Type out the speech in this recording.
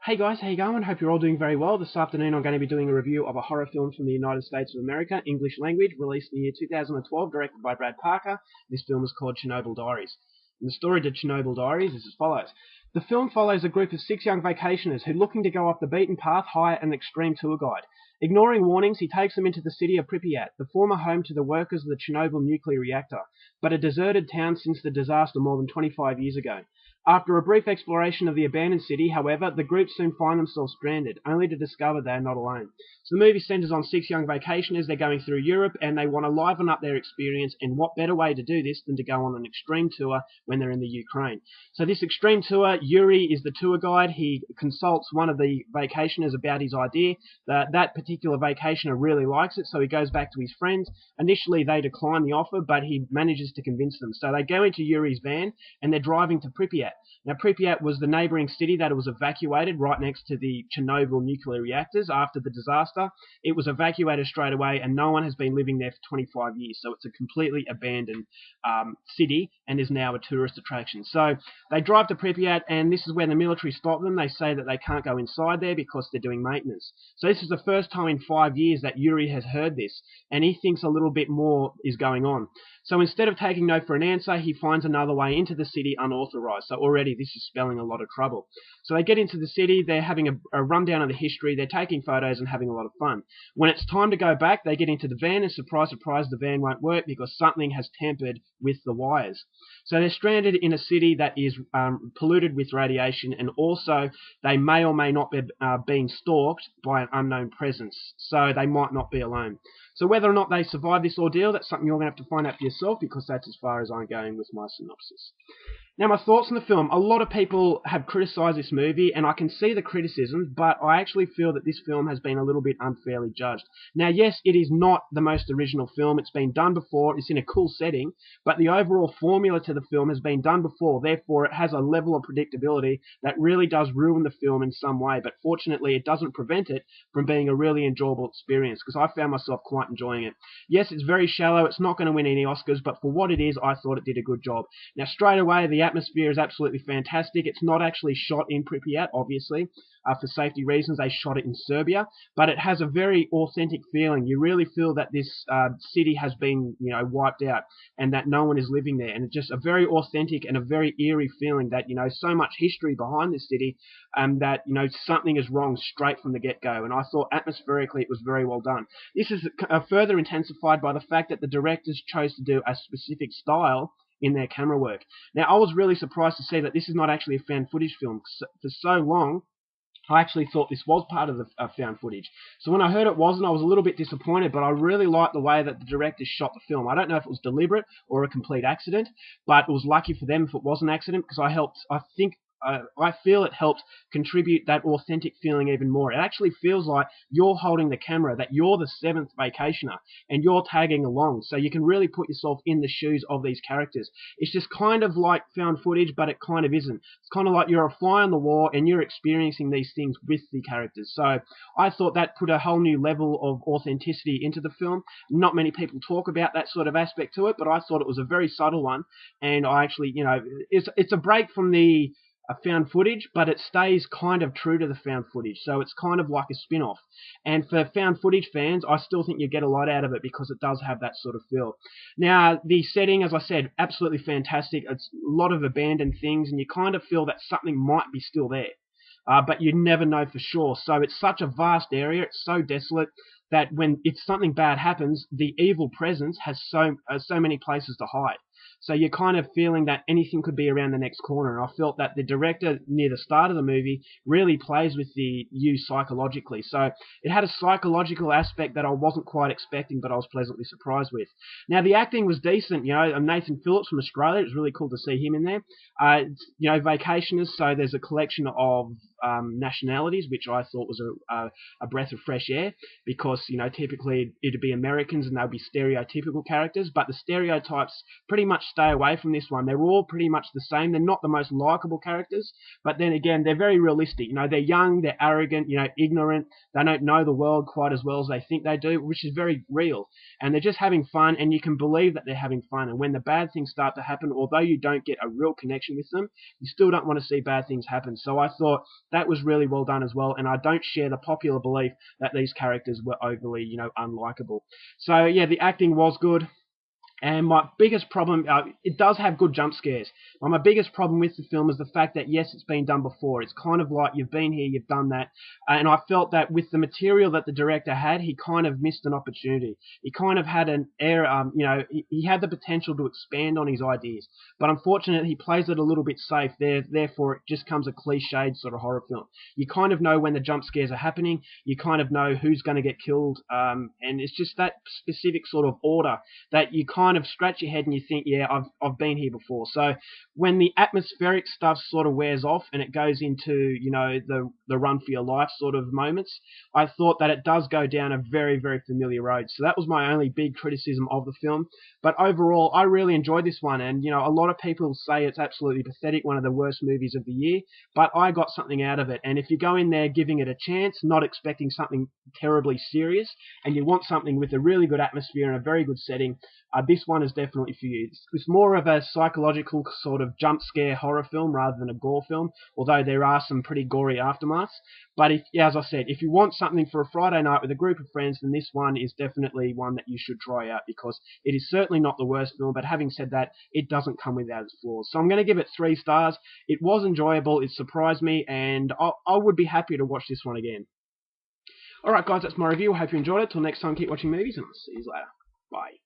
Hey guys, how you going? Hope you're all doing very well. This afternoon I'm going to be doing a review of a horror film from the United States of America, English language, released in the year 2012, directed by Brad Parker. This film is called Chernobyl Diaries. And the story to Chernobyl Diaries is as follows. The film follows a group of 6 young vacationers who, looking to go off the beaten path, hire an extreme tour guide. Ignoring warnings, he takes them into the city of Pripyat, the former home to the workers of the Chernobyl nuclear reactor, but a deserted town since the disaster more than 25 years ago. After a brief exploration of the abandoned city, however, the group soon find themselves stranded, only to discover they are not alone. So the movie centers on 6 young vacationers. They're going through Europe and they want to liven up their experience, and what better way to do this than to go on an extreme tour when they're in the Ukraine. So this extreme tour, Yuri is the tour guide. He consults one of the vacationers about his idea. That particular vacationer really likes it, so he goes back to his friends. Initially they decline the offer, but he manages to convince them. So they go into Yuri's van and they're driving to Pripyat. Now, Pripyat was the neighbouring city that was evacuated right next to the Chernobyl nuclear reactors after the disaster. It was evacuated straight away, and no one has been living there for 25 years. So it's a completely abandoned city and is now a tourist attraction. So they drive to Pripyat, and this is where the military stop them. They say that they can't go inside there because they're doing maintenance. So this is the first time in 5 years that Yuri has heard this, and he thinks a little bit more is going on. So instead of taking no for an answer, he finds another way into the city unauthorized. So already this is spelling a lot of trouble. So they get into the city, they're having a rundown of the history, they're taking photos and having a lot of fun. When it's time to go back, they get into the van, and surprise, surprise, the van won't work because something has tampered with the wires. So they're stranded in a city that is polluted with radiation, and also they may or may not be being stalked by an unknown presence. So they might not be alone. So whether or not they survive this ordeal, that's something you're going to have to find out for yourself, because that's as far as I'm going with my synopsis. Now, my thoughts on the film. A lot of people have criticised this movie, and I can see the criticisms, but I actually feel that this film has been a little bit unfairly judged. Now, yes, it is not the most original film. It's been done before. It's in a cool setting, but the overall formula to the film has been done before. Therefore, it has a level of predictability that really does ruin the film in some way, but fortunately, it doesn't prevent it from being a really enjoyable experience, because I found myself quite enjoying it. Yes, it's very shallow. It's not going to win any Oscars, but for what it is, I thought it did a good job. Now, straight away, the atmosphere is absolutely fantastic. It's not actually shot in Pripyat, obviously. For safety reasons, they shot it in Serbia, but it has a very authentic feeling. You really feel that this city has been, wiped out, and that no one is living there. And it's just a very authentic and a very eerie feeling that, so much history behind this city, that, something is wrong straight from the get-go. And I thought atmospherically it was very well done. This is further intensified by the fact that the directors chose to do a specific style in their camera work. Now, I was really surprised to see that this is not actually a found footage film. For so long, I actually thought this was part of the found footage. So when I heard it wasn't, I was a little bit disappointed, but I really liked the way that the directors shot the film. I don't know if it was deliberate or a complete accident, but it was lucky for them if it was an accident, because I feel it helped contribute that authentic feeling even more. It actually feels like you're holding the camera, that you're the 7th vacationer, and you're tagging along. So you can really put yourself in the shoes of these characters. It's just kind of like found footage, but it kind of isn't. It's kind of like you're a fly on the wall and you're experiencing these things with the characters. So I thought that put a whole new level of authenticity into the film. Not many people talk about that sort of aspect to it, but I thought it was a very subtle one. And I actually, it's a break from the found footage, but it stays kind of true to the found footage. So it's kind of like a spin-off. And for found footage fans, I still think you get a lot out of it because it does have that sort of feel. Now, the setting, as I said, absolutely fantastic. It's a lot of abandoned things, and you kind of feel that something might be still there. But you never know for sure. So it's such a vast area, it's so desolate, that if something bad happens, the evil presence has so many places to hide. So you're kind of feeling that anything could be around the next corner. And I felt that the director, near the start of the movie, really plays with you psychologically. So it had a psychological aspect that I wasn't quite expecting, but I was pleasantly surprised with. Now, the acting was decent. Nathan Phillips from Australia, it was really cool to see him in there. Vacationers, so there's a collection of nationalities, which I thought was a breath of fresh air, because typically it'd be Americans and they'll be stereotypical characters, but the stereotypes pretty much stay away from this one. They're all pretty much the same. They're not the most likable characters, but then again, they're very realistic. They're young, they're arrogant, ignorant. They don't know the world quite as well as they think they do, which is very real. And they're just having fun, and you can believe that they're having fun. And when the bad things start to happen, although you don't get a real connection with them, you still don't want to see bad things happen. So I thought that was really well done as well, and I don't share the popular belief that these characters were overly, unlikable. So yeah, the acting was good. And my biggest problem, it does have good jump scares. My biggest problem with the film is the fact that, yes, it's been done before. It's kind of like you've been here, you've done that. And I felt that with the material that the director had, he kind of missed an opportunity. He kind of had an air, he had the potential to expand on his ideas. But unfortunately, he plays it a little bit safe. Therefore, it just comes a cliched sort of horror film. You kind of know when the jump scares are happening. You kind of know who's going to get killed. And it's just that specific sort of order that you kind of scratch your head and you think, yeah, I've been here before. So when the atmospheric stuff sort of wears off and it goes into, the run for your life sort of moments, I thought that it does go down a very, very familiar road. So that was my only big criticism of the film. But overall, I really enjoyed this one. And, a lot of people say it's absolutely pathetic, one of the worst movies of the year. But I got something out of it. And if you go in there giving it a chance, not expecting something terribly serious, and you want something with a really good atmosphere and a very good setting, this one is definitely for you. It's more of a psychological sort of jump scare horror film rather than a gore film, although there are some pretty gory aftermaths. But as I said, if you want something for a Friday night with a group of friends, then this one is definitely one that you should try out, because it is certainly not the worst film, but having said that, it doesn't come without its flaws. So I'm going to give it 3 stars. It was enjoyable, it surprised me, and I would be happy to watch this one again. Alright guys, that's my review. I hope you enjoyed it. Till next time, keep watching movies, and I'll see you later. Bye.